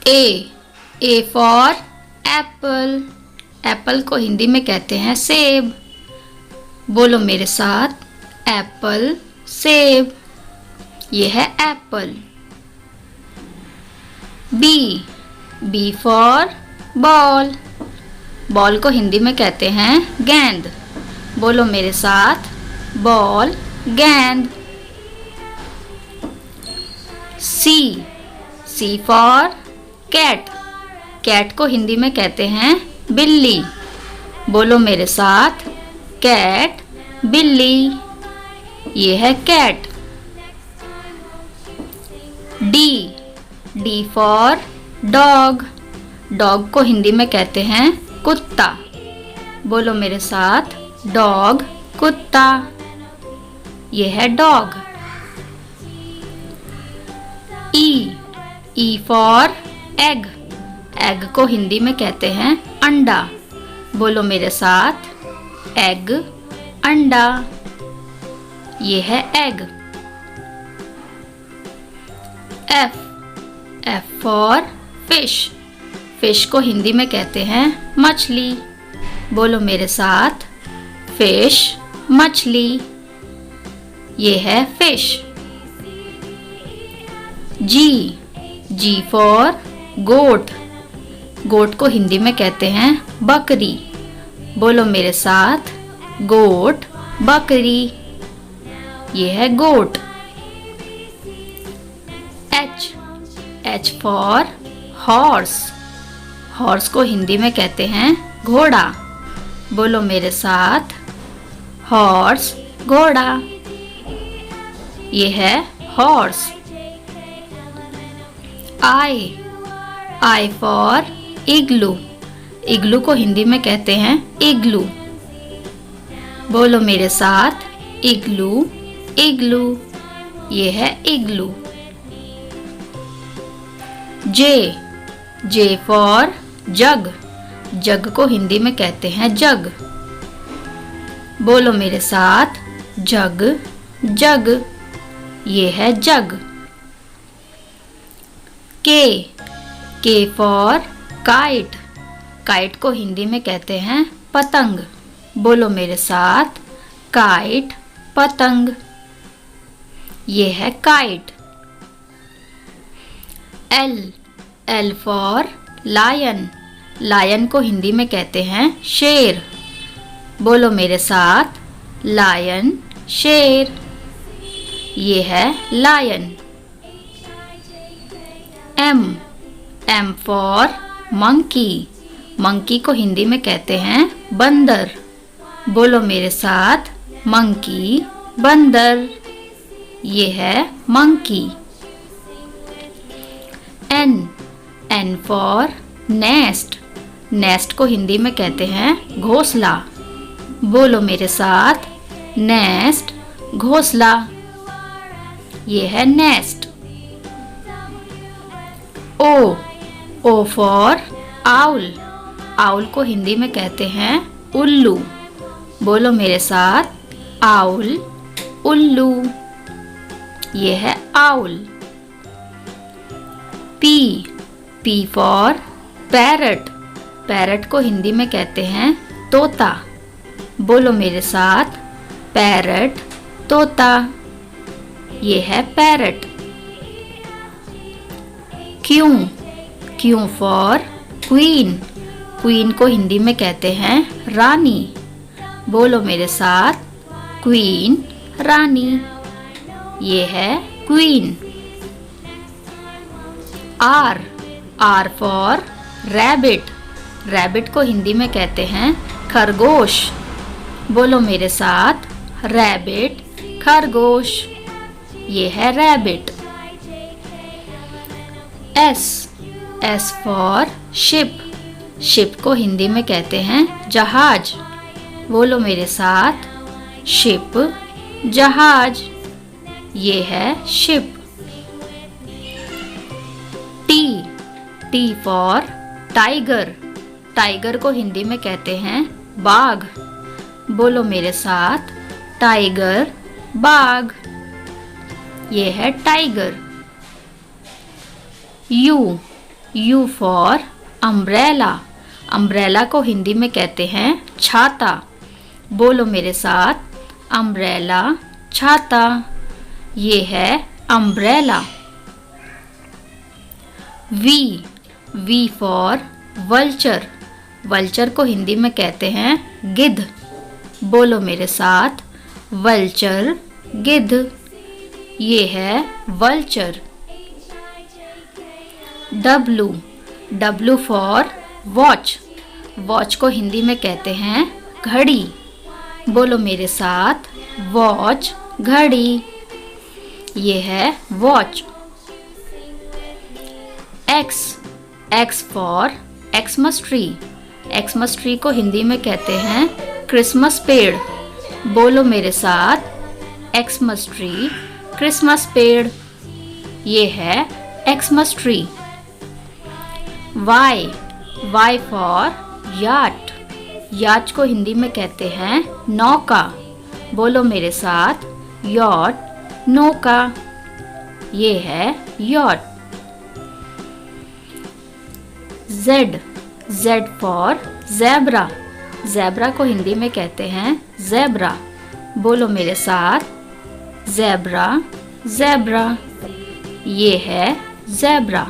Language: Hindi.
A for Apple. एप्पल को हिंदी में कहते हैं सेब। बोलो मेरे साथ, एप्पल सेब। ये है apple. B for ball. Ball को हिंदी में कहते हैं गेंद। बोलो मेरे साथ, बॉल गेंद। सी फॉर कैट। कैट को हिंदी में कहते हैं बिल्ली। बोलो मेरे साथ, कैट बिल्ली। ये है cat. D for dog. Dog को हिंदी में कहते हैं कुत्ता। बोलो मेरे साथ, डॉग कुत्ता। ये है dog. E for egg. Egg को हिंदी में कहते हैं अंडा। बोलो मेरे साथ, एग अंडा। ये है egg. F for fish. Fish को हिंदी में कहते हैं मछली। बोलो मेरे साथ, फिश मछली। ये है फिश। जी फॉर गोट। गोट को हिंदी में कहते हैं बकरी। बोलो मेरे साथ, गोट बकरी। ये है goat. H for horse. Horse को हिंदी में कहते हैं घोड़ा। बोलो मेरे साथ, हॉर्स घोड़ा। ये है हॉर्स। आई फॉर इग्लू। इग्लू को हिंदी में कहते हैं इग्लू। बोलो मेरे साथ, इग्लू इग्लू। ये है इग्लू। J for jug. जग को हिंदी में कहते हैं जग। बोलो मेरे साथ, जग जग। ये है जग। के फॉर काइट। काइट को हिंदी में कहते हैं पतंग। बोलो मेरे साथ, काइट पतंग। ये है kite. L for lion. Lion को हिंदी में कहते हैं शेर। बोलो मेरे साथ, लायन शेर। ये है lion. M for monkey. Monkey को हिंदी में कहते हैं बंदर। बोलो मेरे साथ, मंकी बंदर। ये है monkey. N for nest. Nest को हिंदी में कहते हैं घोंसला। बोलो मेरे साथ, नेस्ट घोंसला। ये है nest. O for owl. Owl को हिंदी में कहते हैं उल्लू। बोलो मेरे साथ, आउल उल्लू। ये है owl. P for parrot. Parrot को हिंदी में कहते हैं तोता। बोलो मेरे साथ, पैरट तोता। ये है parrot. Q for queen. Queen को हिंदी में कहते हैं रानी। बोलो मेरे साथ, क्वीन रानी। ये है queen. R for rabbit. Rabbit को हिंदी में कहते हैं खरगोश। बोलो मेरे साथ, रैबिट खरगोश। ये है rabbit. S for ship. Ship को हिंदी में कहते हैं जहाज। बोलो मेरे साथ, शिप जहाज। ये है ship. T for tiger. Tiger को हिंदी में कहते हैं बाघ। बोलो मेरे साथ, टाइगर बाघ। ये है tiger. U for umbrella. Umbrella को हिंदी में कहते हैं छाता। बोलो मेरे साथ, अम्ब्रेला, छाता। ये है umbrella. V for vulture. Vulture को हिंदी में कहते हैं गिद्ध। बोलो मेरे साथ, वल्चर, गिद्ध। ये है vulture. W for watch. Watch को हिंदी में कहते हैं घड़ी। बोलो मेरे साथ, वॉच, घड़ी। ये है watch. X for Xmas tree. Xmas tree को हिंदी में कहते हैं क्रिसमस पेड़। बोलो मेरे साथ, एक्समस ट्री, क्रिसमस पेड़। ये है Xmas tree. Y for yacht. Yacht को हिंदी में कहते हैं नौका। बोलो मेरे साथ, यॉट, नौका। ये है yacht. Z for zebra. Zebra को हिंदी में कहते हैं ज़ेब्रा। बोलो मेरे साथ, ज़ेब्रा, ज़ेब्रा। ये है ज़ेब्रा।